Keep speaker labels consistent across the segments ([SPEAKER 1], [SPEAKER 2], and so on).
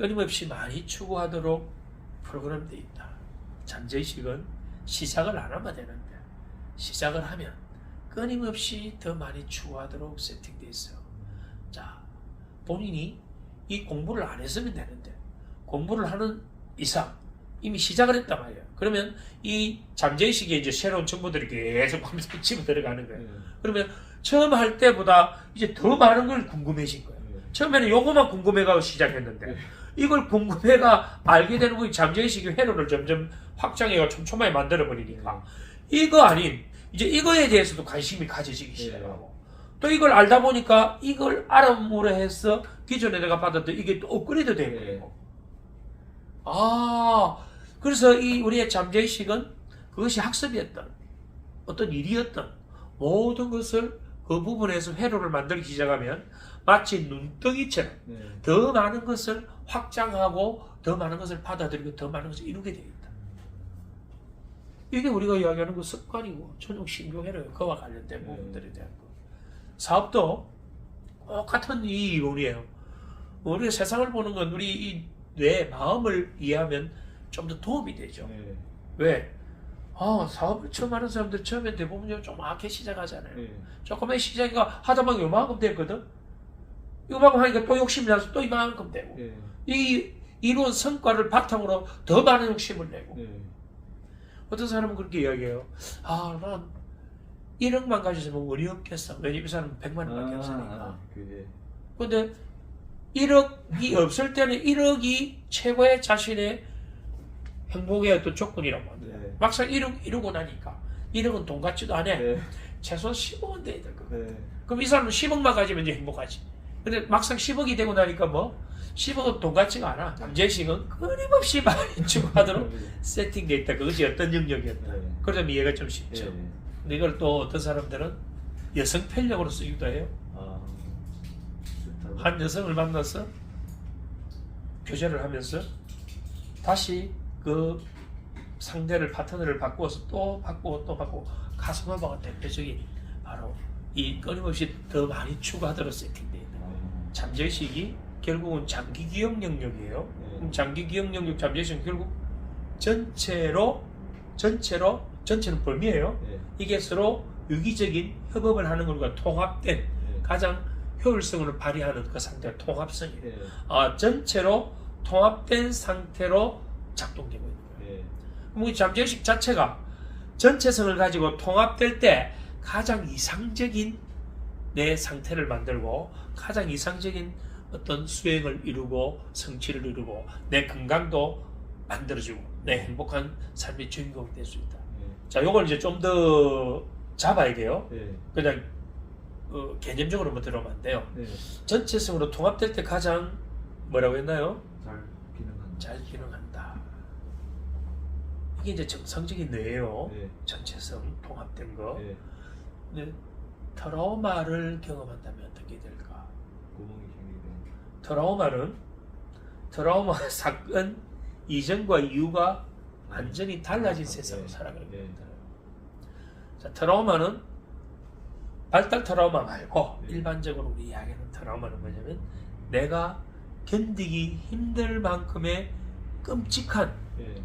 [SPEAKER 1] 끊임없이 많이 추구하도록 프로그램되어 있다. 잠재의식은 시작을 안 하면 되는데 시작을 하면 끊임없이 더 많이 추구하도록 세팅되어 있어요. 자, 본인이 이 공부를 안 했으면 되는데 공부를 하는 이상 이미 시작을 했단 말이에요. 그러면 이 잠재의식에 이제 새로운 정보들이 계속 하면서 집어 들어가는 거예요. 그러면 처음 할 때보다 이제 더 많은 걸 궁금해진 거예요. 처음에는 요거만 궁금해가고 시작했는데 이걸 궁금해가 알게 되는 거 잠재의식의 회로를 점점 확장해가 촘촘하게 만들어버리니까 이거 아닌 이제 이거에 대해서도 관심이 가져지기 시작하고 또 이걸 알다 보니까 이걸 알아보므로 해서 기존에 내가 받았던 이게 또 업그레이드 되는 거예요. 그래서 이 우리의 잠재의식은 그것이 학습이었던 어떤 일이었던 모든 것을 그 부분에서 회로를 만들기 시작하면 마치 눈덩이처럼 더 많은 것을 확장하고 더 많은 것을 받아들이고 더 많은 것을 이루게 되어 있다. 이게 우리가 이야기하는 그 습관이고 천용 신경회로예요. 그와 관련된 부분들에 대한 거. 사업도 똑같은 이 이론이에요. 우리가 세상을 보는 건 우리 이 뇌 마음을 이해하면 좀 더 도움이 되죠. 왜? 사업을 처음 하는 사람들 처음에 대부분 좀 악하게 시작하잖아요. 조금의 시작이가 하다 보면 요만큼 됐거든. 요만큼 하니까 또 욕심이 나서 또 이만큼 되고 이 이룬 성과를 바탕으로 더 많은 욕심을 내고 어떤 사람은 그렇게 이야기해요. 난 1억만 가졌으면 의리 없겠어. 왜냐면 이 사람은 100만 원밖에 없으니까. 근데 1억이 없을 때는 1억이 최고의 자신의 행복의 어떤 조건이라고 합니다. 막상 1억 이루고 나니까 1억은 돈 같지도 않아. 최소한 10억은 돼야 될 거예요. 그럼 이 사람은 10억만 가지면 이제 행복하지. 근데 막상 10억이 되고 나니까 10억은 돈 같지가 않아. 잠재의식은 끊임없이 많이 추구하도록 세팅되어 있다. 그것이 어떤 영역이었다. 그러면 이해가 좀 쉽죠. 근데 이걸 또 어떤 사람들은 여성 편력으로 쓰기도 해요. 한 여성을 만나서 교제를 하면서 다시 그 상대를 파트너를 바꾸어서 또 바꾸고 또 바꾸고 가슴한바가 대표적인 바로 이 끊임없이 더 많이 추구하도록 세팅되어 있는 거예요. 잠재의식이 결국은 장기 기억 영역이에요. 그럼 장기 기억 영역 잠재의식은 결국 전체는 범위예요. 이게 서로 유기적인 협업을 하는 것과 통합된 가장 효율성을 발휘하는 그 상태가 통합성이에요. 전체로 통합된 상태로 작동되고 있는 거예요. 그럼 이 잠재의식 자체가 전체성을 가지고 통합될 때 가장 이상적인 내 상태를 만들고 가장 이상적인 어떤 수행을 이루고 성취를 이루고 내 건강도 만들어주고 내 행복한 삶의 주인공이 될 수 있다. 자, 요걸 이제 좀 더 잡아야 돼요. 그냥 개념적으로만 들어오면 안 돼요. 전체성으로 통합될 때 가장 뭐라고 했나요? 잘 기능한다. 이게 이제 정상적인 뇌예요. 전체성 통합된 거. 근데 트라우마를 경험한다면 어떻게 될까? 트라우마 사건 이전과 이후가 완전히 달라진 세상을 살아가게 됩니다. 자, 트라우마는 발달 트라우마 말고 일반적으로 우리 이야기하는 트라우마는 뭐냐면 내가 견디기 힘들 만큼의 끔찍한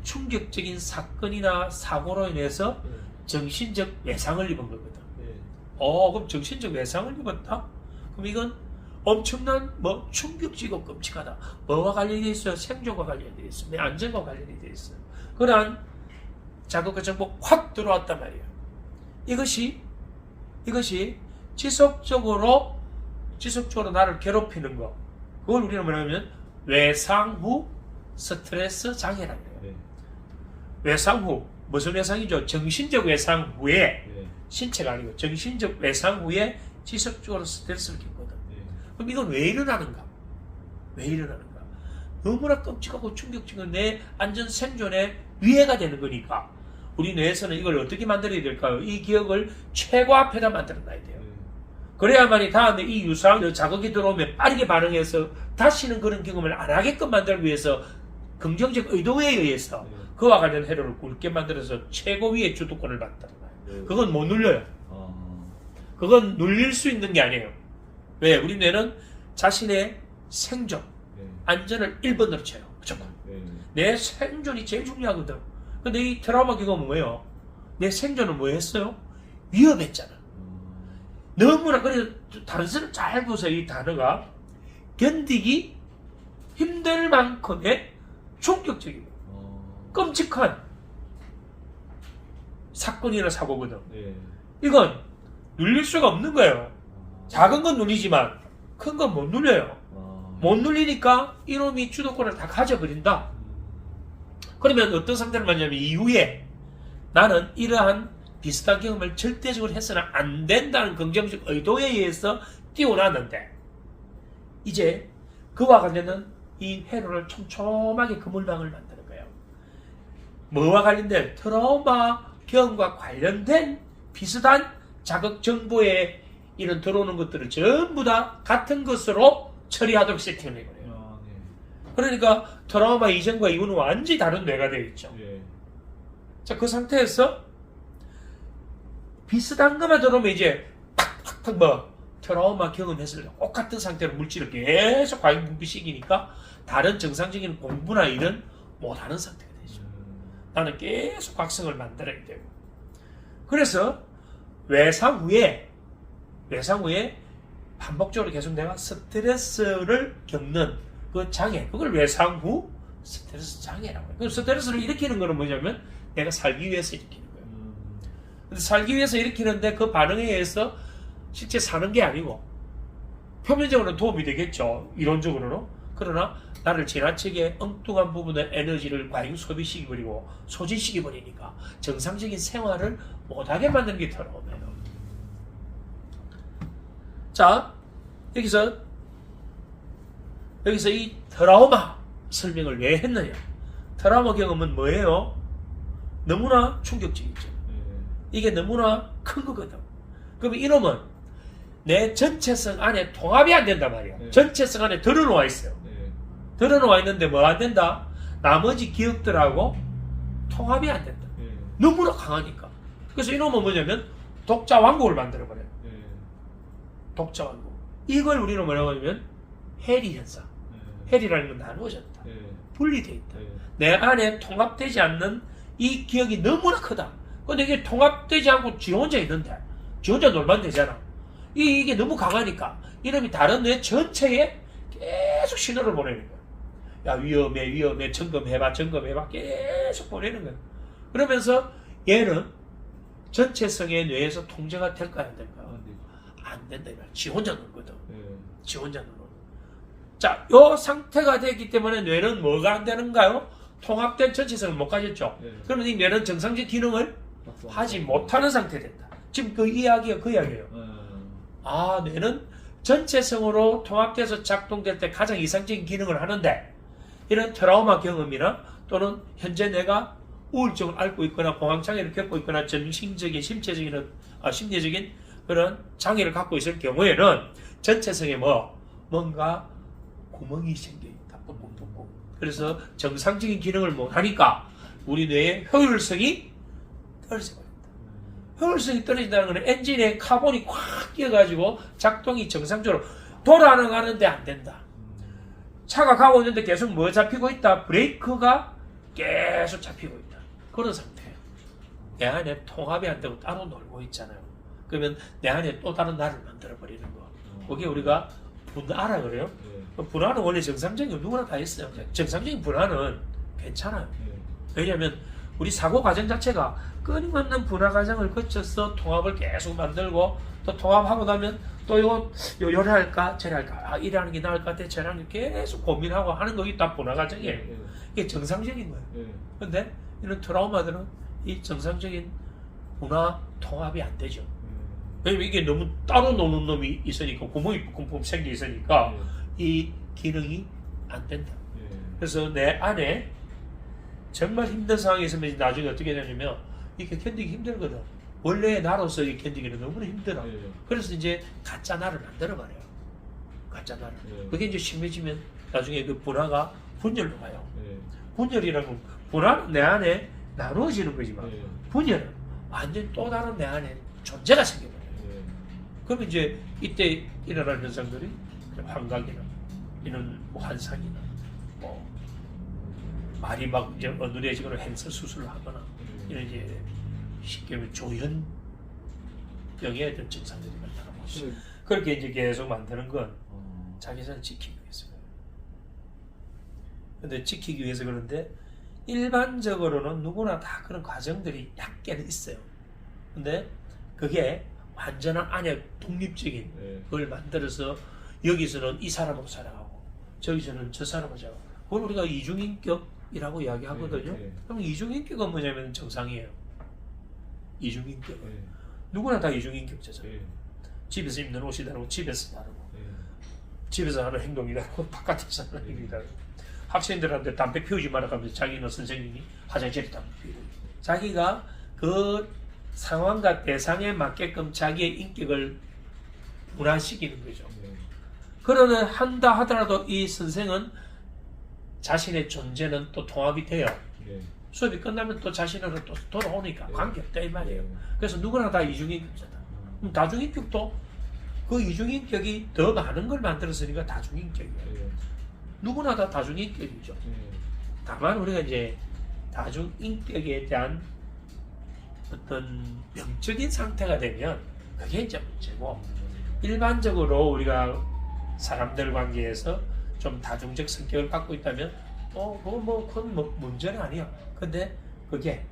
[SPEAKER 1] 충격적인 사건이나 사고로 인해서 정신적 외상을 입은 거거든. 그럼 정신적 외상을 입었다? 그럼 이건 엄청난 충격적이고 끔찍하다. 뭐와 관련이 돼 있어요? 생존과 관련이 돼 있어요. 내 안전과 관련이 돼 있어요. 그러한 자극과 정보 확 들어왔단 말이에요. 이것이 지속적으로 나를 괴롭히는 거. 그걸 우리는 뭐냐면 외상 후 스트레스 장애라는 거예요. 외상 후 무슨 외상이죠? 정신적 외상 후에 신체가 아니고 정신적 외상 후에 지속적으로 스트레스를 겪거든. 그럼 이건 왜 일어나는가? 너무나 끔찍하고 충격적인 내 안전 생존에 위해가 되는 거니까 우리 뇌에서는 이걸 어떻게 만들어야 될까요? 이 기억을 최고앞에다 만들어놔야 돼요. 그래야만이 다음에 이 유사한 자극이 들어오면 빠르게 반응해서 다시는 그런 경험을 안 하게끔 만들기 위해서 긍정적 의도에 의해서 그와 관련 회로를 굵게 만들어서 최고위의 주도권을 만들어놔요. 그건 못 눌려요. 그건 눌릴 수 있는 게 아니에요. 왜? 우리 뇌는 자신의 생존, 안전을 1번으로 쳐요. 무조건. 내 생존이 제일 중요하거든. 근데 이 트라우마 경험은 뭐예요? 내 생존은 뭐 했어요? 위험했잖아. 너무나, 그래서 다른 사람 잘 보세요. 이 단어가 견디기 힘들 만큼의 충격적이고 끔찍한 사건이나 사고거든. 이건 눌릴 수가 없는 거예요. 작은 건 눌리지만 큰 건 못 눌려요. 못 눌리니까 이놈이 주도권을 다 가져버린다. 그러면 어떤 상태를 맞냐면 이후에 나는 이러한 비슷한 경험을 절대적으로 해서는 안 된다는 긍정적 의도에 의해서 띄워놨는데 이제 그와 관련된 이 회로를 촘촘하게 그물망을 만드는 거예요. 뭐와 관련된 트라우마 경험과 관련된 비슷한 자극 정보에 이런 들어오는 것들을 전부 다 같은 것으로 처리하도록 세팅을 해버려요. 그러니까 트라우마 이전과 이후는 완전히 다른 뇌가 되어 있죠. 자, 그 상태에서 비슷한 것만 들어오면 이제 팍팍팍 뭐 트라우마 경험했을 때 똑같은 상태로 물질을 계속 과잉 분비시키니까 다른 정상적인 공부나 일은 못하는 상태가 되죠. 나는 계속 각성을 만들어야 되고. 그래서 외상 후에 반복적으로 계속 내가 스트레스를 겪는 그 장애, 그걸 외상 후 스트레스 장애라고 해요. 그 스트레스를 일으키는 거는 뭐냐면 내가 살기 위해서 일으키는 거예요. 근데 살기 위해서 일으키는데 그 반응에 의해서 실제 사는 게 아니고 표면적으로는 도움이 되겠죠. 이론적으로는. 그러나 나를 지나치게 엉뚱한 부분의 에너지를 과잉 소비시켜버리고 소진시켜버리니까 정상적인 생활을 못하게 만드는 게 트라우마예요. 자, 여기서 이 트라우마 설명을 왜 했느냐. 트라우마 경험은 뭐예요? 너무나 충격적이죠. 이게 너무나 큰 거거든. 그러면 이놈은 내 전체성 안에 통합이 안 된단 말이야. 전체성 안에 들어놓아 있어요. 들어놓아 있는데 뭐 안 된다? 나머지 기억들하고 통합이 안 된다. 너무나 강하니까. 그래서 이놈은 뭐냐면 독자 왕국을 만들어버려요. 독자 왕국. 이걸 우리는 뭐라고 하냐면 해리 현상. 해리라는 건 나누어졌다. 분리되어 있다. 내 안에 통합되지 않는 이 기억이 너무나 크다. 근데 이게 통합되지 않고 지 혼자 있는데 지 혼자 놀면 되잖아. 이게 너무 강하니까 이놈이 다른 뇌 전체에 계속 신호를 보내는 거야. 야, 위험해, 점검해봐 계속 보내는 거야. 그러면서 얘는 전체성의 뇌에서 통제가 될까 안 될까? 안 된다. 지 혼자 놀거든. 지 혼자 놀어. 자, 요 상태가 되기 때문에 뇌는 뭐가 안 되는가요? 통합된 전체성을 못 가졌죠. 그러면 이 뇌는 정상적 기능을 하지 못하는 상태 된다. 지금 그 이야기가 그 이야기예요. 아, 뇌는 전체성으로 통합돼서 작동될 때 가장 이상적인 기능을 하는데 이런 트라우마 경험이나 또는 현재 내가 우울증을 앓고 있거나 공황장애를 겪고 있거나 정신적인, 심리적인 그런 장애를 갖고 있을 경우에는 전체성에 뭔가 구멍이 생겨있다. 뻥뻥뻥뻥. 그래서 정상적인 기능을 못하니까 우리 뇌의 효율성이 떨어져 버린다. 효율성이 떨어진다는 것은 엔진에 카본이 꽉 끼어가지고 작동이 정상적으로 돌아가는데 안 된다. 차가 가고 있는데 계속 뭐 잡히고 있다? 브레이크가 계속 잡히고 있다. 그런 상태예요. 내 안에 통합이 안 되고 따로 놀고 있잖아요. 그러면 내 안에 또 다른 나를 만들어버리는 거. 그게 우리가 분하라 그래요. 분하는 원래 정상적인 누구나 다 있어요. 정상적인 분하는 괜찮아요. 왜냐하면 우리 사고 과정 자체가 끊임없는 분화 과정을 거쳐서 통합을 계속 만들고 또 통합하고 나면 또 요래 할까 저래 할까, 아, 이래 하는 게 나을 것 같아 저래 하는 게 계속 고민하고 하는 거기 다 분화 과정이에요. 이게 정상적인 거예요. 근데 이런 트라우마들은 이 정상적인 분화 통합이 안 되죠. 왜냐면 이게 너무 따로 노는 놈이 있으니까 구멍이 뿜뿜 생겨 있으니까 이 기능이 안 된다. 그래서 내 안에 정말 힘든 상황이 있으면 나중에 어떻게 되냐면 이게 견디기 힘들거든. 원래 나로서 이 견디기는 너무나 힘들어. 그래서 이제 가짜 나를 만들어버려요. 가짜 나를. 그게 이제 심해지면 나중에 그 분화가 분열로 가요. 분열이라는 건 분화는 내 안에 나누어지는 거지만 분열은 완전 또 다른 내 안에 존재가 생겨버려요. 그러면 이제 이때 일어나는 현상들이 환각이나 이런 환상이나 뭐 말이 막 이제 어눌해지거나 행설 수술을 하거나 이런 이제 쉽게 말하면 조현병의 어떤 증상들이 나타나고 그렇게 이제 계속 만드는 건 자기를 지키기 위해서. 근데 지키기 위해서 그런데 일반적으로는 누구나 다 그런 과정들이 약간은 있어요. 근데 그게 완전한 안에 독립적인 걸 만들어서 여기서는 이 사람으로 살아가고 저기서는 저 사람으로 살아가고 그걸 우리가 이중인격이라고 이야기하거든요. 그럼 이중인격은 뭐냐면 정상이에요. 이중인격은 누구나 다 이중인격자잖아요. 집에서 입는 옷이 다르고 집에서 다르고 집에서 하는 행동이 다르고 바깥에서 하는 행동이 다르고 학생들한테 담배 피우지 말라 하면서 자기는 선생님이 화장실에 담배 피우고 자기가 그 상황과 대상에 맞게끔 자기의 인격을 분화시키는 거죠. 그러는 한다 하더라도 이 선생은 자신의 존재는 또 통합이 돼요. 수업이 끝나면 또 자신으로 또 돌아오니까 관계없다 이 말이에요. 그래서 누구나 다 이중인격자다. 다중인격도 그 이중인격이 더 많은 걸 만들었으니까 다중인격이에요. 누구나 다 다중인격이죠. 다만 우리가 이제 다중인격에 대한 어떤 병적인 상태가 되면 그게 이제 문제고 일반적으로 우리가 사람들 관계에서 좀 다중적 성격을 갖고 있다면 그건 문제는 아니야. 근데 그게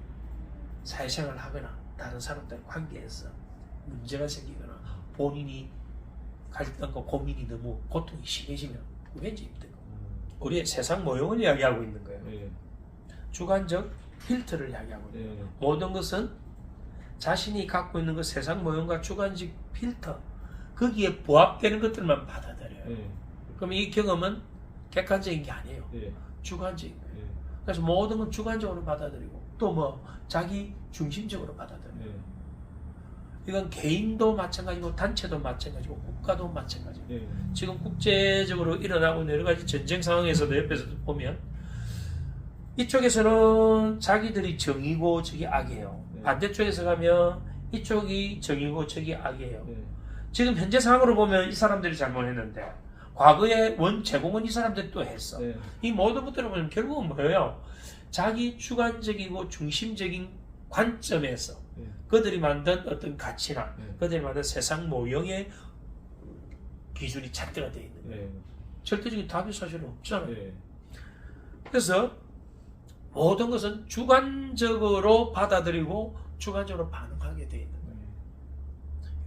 [SPEAKER 1] 사회생활을 하거나 다른 사람들 관계에서 문제가 생기거나 본인이 갈등과 고민이 너무 고통이 심해지면 왠지 힘들고 우리의 세상 모형을 이야기하고 있는 거예요. 주관적 필터를 이야기하고 있는 거예요. 모든 것은 자신이 갖고 있는 그 세상 모형과 주관적 필터 거기에 부합되는 것들만 받아들여요. 그럼 이 경험은 객관적인 게 아니에요. 주관적인 거예요. 그래서 모든 건 주관적으로 받아들이고 또 뭐 자기 중심적으로 받아들여요. 이건 개인도 마찬가지고 단체도 마찬가지고 국가도 마찬가지고 지금 국제적으로 일어나고 있는 여러 가지 전쟁 상황에서도 옆에서 보면 이쪽에서는 자기들이 정이고 저기 악이에요. 반대쪽에서 가면 이쪽이 정이고 저기 악이에요. 지금 현재 상황으로 보면 이 사람들이 잘못했는데 과거에 제공은 이 사람들이 또 했어. 이 모든 것들을 보면 결국은 뭐예요? 자기 주관적이고 중심적인 관점에서 그들이 만든 어떤 가치나 그들이 만든 세상 모형의 기준이 잣대가 되어 있는 거예요. 절대적인 답이 사실은 없잖아요. 그래서 모든 것은 주관적으로 받아들이고 주관적으로 반응하게 되어 있는 거예요.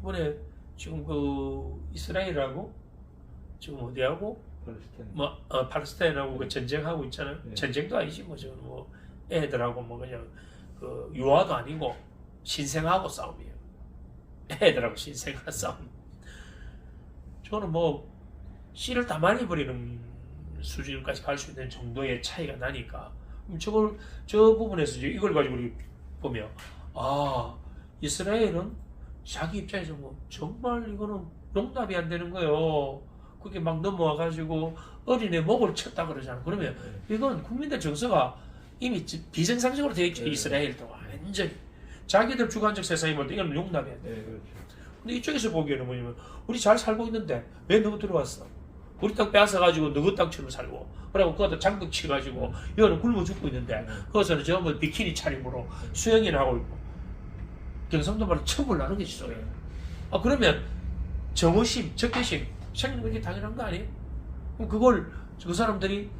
[SPEAKER 1] 이번에 지금 그 이스라엘하고 지금 어디하고 팔레스타인하고 그 전쟁하고 있잖아요. 전쟁도 아니지 뭐 지금 뭐 애들하고 뭐 그냥 그 유화도 아니고 신생하고 싸움이에요. 애들하고 신생하고 싸움. 저는 뭐 씨를 다 말려버리는 수준까지 갈 수 있는 정도의 차이가 나니까 저 부분에서 이걸 가지고 우리 보면 이스라엘은 자기 입장에서 뭐 정말 이거는 용납이 안 되는 거예요. 그게 막 넘어와가지고 어린애 목을 쳤다 그러잖아. 그러면 이건 국민들 정서가 이미 비정상적으로 되어 있죠. 이스라엘도 완전히 자기들 주관적 세상이 뭘 이건 용납이 안 돼. 근데 이쪽에서 보기에는 뭐냐면 우리 잘 살고 있는데 왜 너가 들어왔어? 우리 땅 빼앗아가지고 너희 땅처럼 살고 그리고 그것도 장벽 치가지고 여기는 굶어 죽고 있는데 거기서는 전부 비키니 차림으로 수영이나 하고 있고 경상도 말로 처벌 나는 게 지소리야. 그러면 정의심, 적개심 생기는 게 당연한 거 아니에요? 그럼 그걸 저 사람들을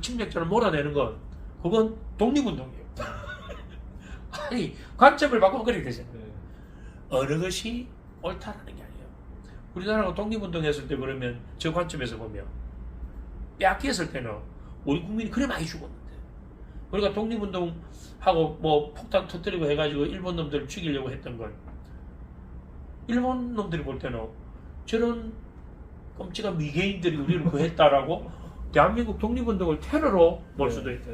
[SPEAKER 1] 침략자를 몰아내는 건 그건 독립운동이에요. 아니 관점을 바꾸면 그렇게 되잖아요. 어느 것이 옳다라는 게 아니에요. 우리나라가 독립운동했을 때 그러면 저 관점에서 보면 빼앗겼을 때는 우리 국민이 그래 많이 죽었는데 우리가 독립운동하고 뭐 폭탄 터뜨리고 해가지고 일본 놈들을 죽이려고 했던 건 일본 놈들이 볼 때는 저런 끔찍한 미개인들이 우리를 구했다라고 대한민국 독립운동을 테러로 볼 수도 있다.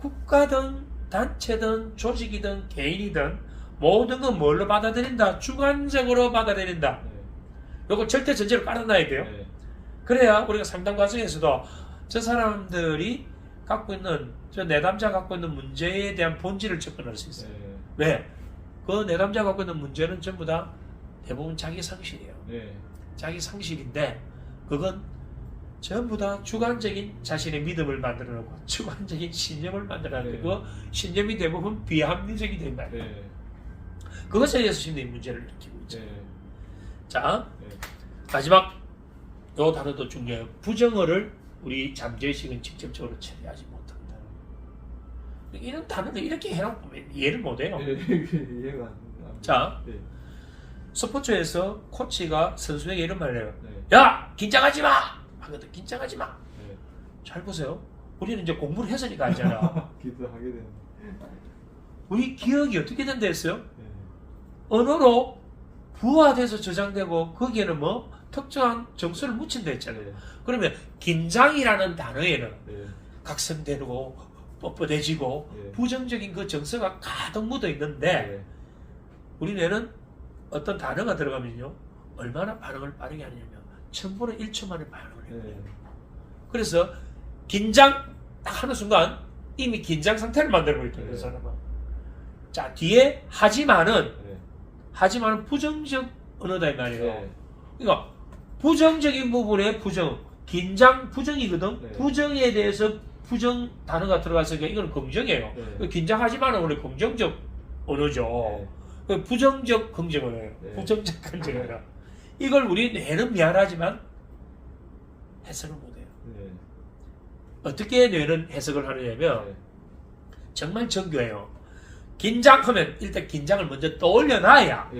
[SPEAKER 1] 국가든 단체든 조직이든 개인이든 모든 건 뭘로 받아들인다? 주관적으로 받아들인다. 이걸 절대 전제로 깔아놔야 돼요. 그래야 우리가 상담 과정에서도 저 사람들이 갖고 있는 저 내담자 갖고 있는 문제에 대한 본질을 접근할 수 있어요. 왜? 그 내담자 갖고 있는 문제는 전부 다 대부분 자기 상실이에요. 자기 상실인데 그건 전부 다 주관적인 자신의 믿음을 만들어놓고 주관적인 신념을 만들어놨고 그 신념이 대부분 비합리적이 된 말이에요. 그것에 의해서 심리 문제를 일으키고 있죠. 자, 마지막 요 단어도 중요해요. 부정어를 우리 잠재의식은 직접적으로 처리하지 못한다. 이런 단어를 이렇게 해놓고 이해를 못해요.
[SPEAKER 2] 이해가 안
[SPEAKER 1] 자, 스포츠에서 코치가 선수에게 이런 말을 해요. 야! 긴장하지 마! 하거든. 긴장하지 마! 잘 보세요. 우리는 이제 공부를 했으니까 알잖아.
[SPEAKER 2] 기도하게 되는.
[SPEAKER 1] 우리 기억이 어떻게 된다 했어요? 언어로 부화돼서 저장되고 거기에는 뭐 특정한 정수를 묻힌다 했잖아요. 그러면 긴장이라는 단어에는 각성되고 뻣뻣해지고 부정적인 그 정서가 가득 묻어 있는데 우리 뇌는 어떤 단어가 들어가면요 얼마나 반응을 빠르게 하냐면 1000분의 1초 만에 반응을 해요. 그래서 긴장 딱 하는 순간 이미 긴장 상태를 만들고 있다. 그 사람은. 자, 뒤에 하지만은 부정적 언어다 이 말이에요. 그러니까 부정적인 부분에 부정, 긴장 부정이거든. 부정에 대해서 부정 단어가 들어갔으니까 이건 긍정이에요. 긴장하지만은 원래 긍정적 언어죠. 부정적 긍정 언어예요. 부정적 긍정 언어. 이걸 우리 뇌는 미안하지만 해석을 못해요. 어떻게 뇌는 해석을 하느냐면 정말 정교해요. 긴장하면 일단 긴장을 먼저 떠올려놔야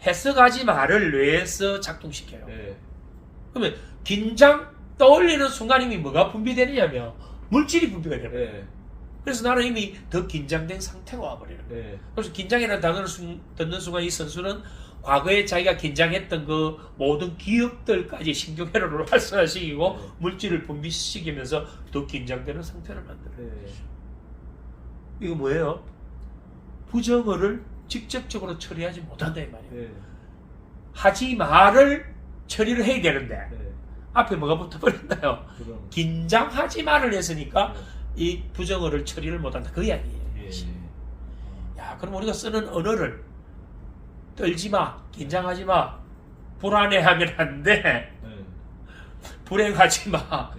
[SPEAKER 1] 해석하지 말을 뇌에서 작동시켜요. 그러면 긴장 떠올리는 순간 이미 뭐가 분비되느냐면 물질이 분비가 됩니다. 그래서 나는 이미 더 긴장된 상태가 와버리는 거예요. 그래서 긴장이라는 단어를 듣는 순간 이 선수는 과거에 자기가 긴장했던 그 모든 기억들까지 신경회로를 활성화시키고 물질을 분비시키면서 더 긴장되는 상태를 만들어요. 이거 뭐예요? 부정어를 직접적으로 처리하지 못한다 이 말이에요. 하지 말을 처리를 해야 되는데 앞에 뭐가 붙어버렸나요? 긴장하지 말을 했으니까 이 부정어를 처리를 못한다 그 이야기예요. 야, 그럼 우리가 쓰는 언어를 떨지 마, 긴장하지 마, 불안해하면 안 돼, 불행하지 마,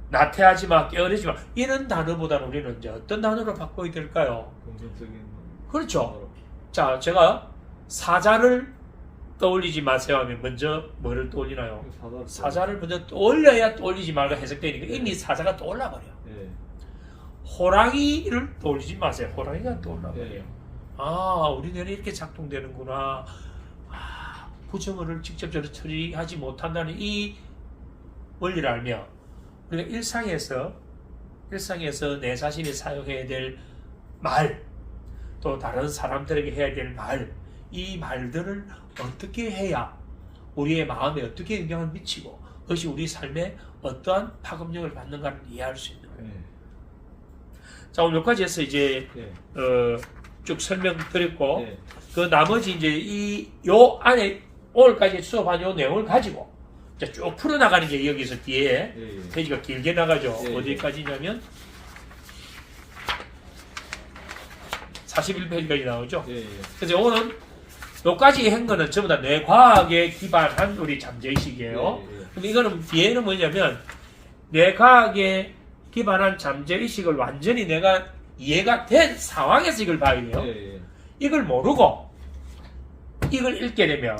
[SPEAKER 1] 나태하지 마, 게으르지 마 이런 단어보다는 우리는 이제 어떤 단어로 바꿔야 될까요?
[SPEAKER 2] 긍정적인.
[SPEAKER 1] 그렇죠. 자, 제가 사자를 떠올리지 마세요 하면 먼저 뭐를 떠올리나요? 사자를 먼저 떠올려야 떠올리지 말고 해석되니까 이미 사자가 떠올라버려요. 호랑이를 떠올리지 마세요. 호랑이가 떠올라버려요. 아, 우리 뇌는 이렇게 작동되는구나. 아, 부정어를 직접적으로 처리하지 못한다는 이 원리를 알며 우리가 일상에서 내 자신이 사용해야 될 말, 또 다른 사람들에게 해야 될 말, 이 말들을 어떻게 해야 우리의 마음에 어떻게 영향을 미치고 그것이 우리 삶에 어떠한 파급력을 받는가를 이해할 수 있는 거예요. 자, 오늘 여기까지 해서 이제 쭉 설명드렸고 그 나머지 이제 요 안에 오늘까지 수업한 요 내용을 가지고 이제 쭉 풀어나가는 게 여기서 뒤에 페이지가 길게 나가죠. 어디까지냐면 41페이지까지 나오죠. 그래서 오늘 요까지 한 거는 전부 다 뇌과학에 기반한 우리 잠재의식이에요. 근데 이거는 뒤에는 뭐냐면 뇌과학에 기반한 잠재의식을 완전히 내가 이해가 된 상황에서 이걸 봐야 돼요. 이걸 모르고 이걸 읽게 되면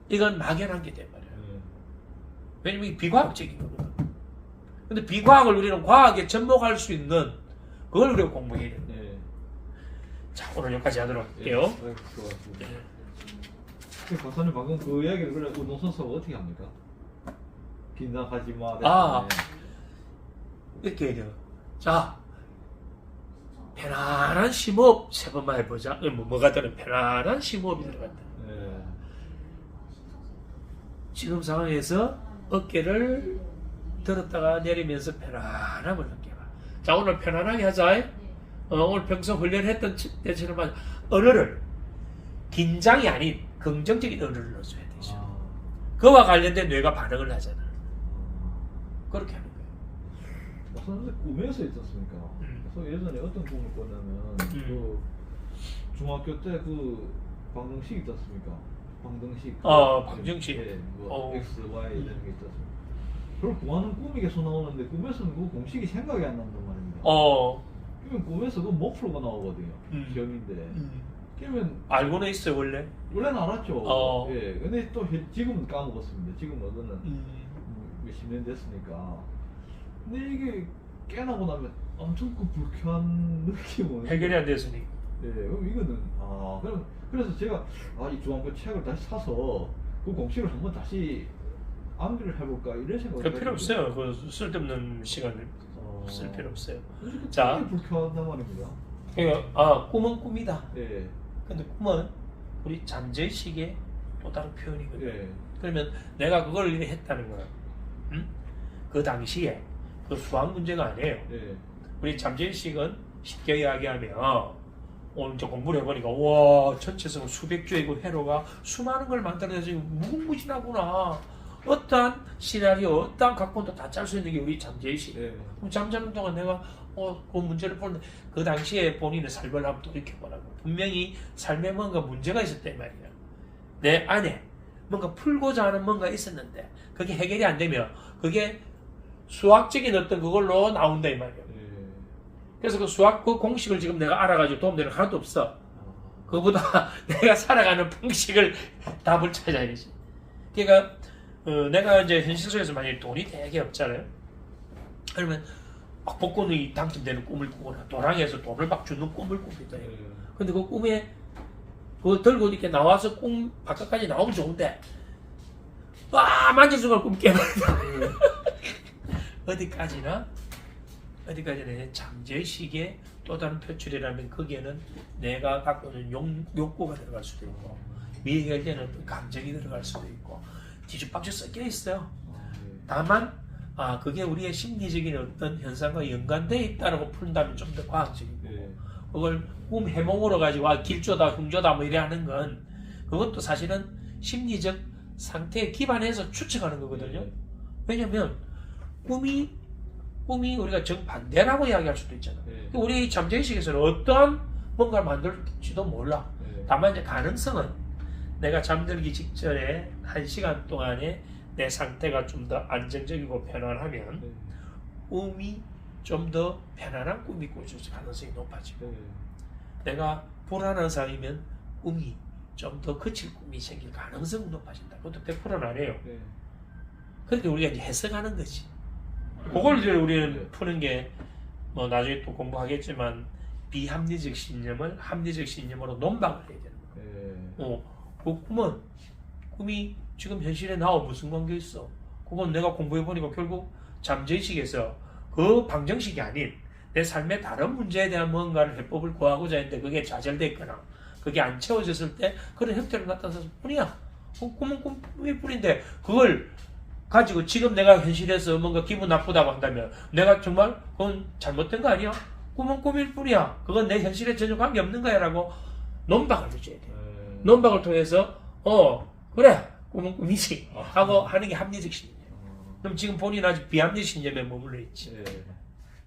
[SPEAKER 1] 이건 막연한 게 돼버려요. 왜냐면 이게 비과학적인 거거든. 근데 비과학을 우리는 과학에 접목할 수 있는 그걸 우리가 공부해야 됩니다. 자, 오늘 여기까지 하도록 할게요.
[SPEAKER 2] 박사님 방금 그 이야기를 그래 운동선수가 어떻게 합니까? 긴장하지 마.
[SPEAKER 1] 이렇게 해야 돼요. 자, 편안한 심호흡 3번만 해보자. 뭐가 되는 편안한 심호흡이 들어간다. 지금 상황에서 어깨를 들었다가 내리면서 편안함을 느껴봐. 자, 오늘 편안하게 하자. 오늘 평소 훈련했던 때처럼 언어를 긴장이 아닌 긍정적인 언어를 넣어줘야 되죠. 그와 관련된 뇌가 반응을 하잖아. 그렇게 하는 거예요.
[SPEAKER 2] 선생님 꿈에서 있지 않습니까? 그래서 예전에 어떤 꿈을 꿨냐면 그 중학교 때 그 방정식 있지 않습니까? 방정식.
[SPEAKER 1] 방정식.
[SPEAKER 2] 뭐 X, Y 이런 게 있지 않습니까? 그걸 구하는 꿈이 계속 나오는데 꿈에서는 그 공식이 생각이 안 난단 말입니다. 그러면 꿈에서 그 목표가 나오거든요. 시험인데. 그러면
[SPEAKER 1] 알고는 있어요 원래.
[SPEAKER 2] 원래는 알았죠. 예. 근데 또 지금은 까먹었습니다. 지금은 몇십 년 됐으니까. 근데 이게 깨나고 나면 엄청 그 불쾌한 느낌은
[SPEAKER 1] 해결이 안 됐으니.
[SPEAKER 2] 예. 그럼 이거는 그래서 제가 이 중앙교 책을 다시 사서 그 공식을 한번 다시 암기를 해볼까 이런 생각을
[SPEAKER 1] 그 필요 없어요. 그 쓸데없는 시간을 쓸 필요 없어요. 자,
[SPEAKER 2] 자, 불쾌하단 말입니다.
[SPEAKER 1] 그러니까 꿈은 꿈이다.
[SPEAKER 2] 예.
[SPEAKER 1] 근데 꿈은 우리 잠재의식의 또 다른 표현이거든요.
[SPEAKER 2] 예.
[SPEAKER 1] 그러면 내가 그걸 했다는 거야. 그 당시에 그 수학 문제가 아니에요.
[SPEAKER 2] 예.
[SPEAKER 1] 우리 잠재의식은 쉽게 이야기하면 오늘 이제 공부를 해보니까 와 전체성 수백 조의 그 회로가 수많은 걸 만들어내서 무궁무진하구나. 어떠한 시나리오, 어떠한 각본도 다 짤 수 있는 게 우리 잠재의식.
[SPEAKER 2] 예.
[SPEAKER 1] 그럼 잠자는 동안 내가 그 문제를 보는데 그 당시에 본인의 삶을 한번 돌이켜보라고. 분명히 삶에 뭔가 문제가 있었단 말이야. 내 안에 뭔가 풀고자 하는 뭔가 있었는데 그게 해결이 안 되면 그게 수학적인 어떤 그걸로 나온다 이 말이야. 그래서 그 수학 그 공식을 지금 내가 알아가지고 도움되는 거 하나도 없어. 그보다 내가 살아가는 방식을 답을 찾아야지. 그러니까 내가 이제 현실 속에서 만약에 돈이 되게 없잖아요. 그러면 막 복권이 당첨되는 꿈을 꾸거나 도랑에서 돈을 막 주는 꿈을 꿉니다. 근데 그 꿈에 그거 들고 이렇게 나와서 꿈 바깥까지 나오면 좋은데 와 만진 순간 꿈 깨버린다. 어디까지나 내 잠재의식의 또 다른 표출이라면 거기에는 내가 갖고 있는 욕구가 들어갈 수도 있고 미해결되는 어떤 감정이 들어갈 수도 있고 뒤죽박죽 섞여 있어요. 다만 그게 우리의 심리적인 어떤 현상과 연관되어 있다라고 푼다면 좀 더 과학적이고 그걸 꿈 해몽으로 가지고 길조다 흉조다 뭐 이래 하는 건 그것도 사실은 심리적 상태에 기반해서 추측하는 거거든요. 왜냐면 꿈이 우리가 정반대라고 이야기할 수도 있잖아. 우리 잠재의식에서는 어떠한 뭔가를 만들지도 몰라. 다만 이제 가능성은 내가 잠들기 직전에 1시간 동안에 내 상태가 좀 더 안정적이고 편안하면 꿈이 좀 더 편안한 꿈이 꿔질 가능성이 높아지고 내가 불안한 상황이면 꿈이 좀 더 거칠 꿈이 생길 가능성이 높아진다. 그것도 100%는 아니에요. 그렇게 우리가 이제 해석하는 거지. 그걸 이제 우리는 푸는 게 뭐 나중에 또 공부하겠지만 비합리적 신념을 합리적 신념으로 논박을 해야 되는 거예요. 그 꿈이 지금 현실에 나와 무슨 관계 있어? 그건 내가 공부해 보니까 결국 잠재의식에서 그 방정식이 아닌 내 삶의 다른 문제에 대한 뭔가를 해법을 구하고자 했는데 그게 좌절됐거나 그게 안 채워졌을 때 그런 형태로 나타나서 뿐이야. 꿈은 꿈일 뿐인데 그걸 가지고 지금 내가 현실에서 뭔가 기분 나쁘다고 한다면 내가 정말 그건 잘못된 거 아니야? 꿈은 꿈일 뿐이야. 그건 내 현실에 전혀 관계없는 거야 라고 논박을 해줘야 돼. 논박을 통해서 그래 꿈은 꿈이지 하고 하는 게 합리적 신념이에요. 그럼 지금 본인 아직 비합리적 신념에 머물러 있지.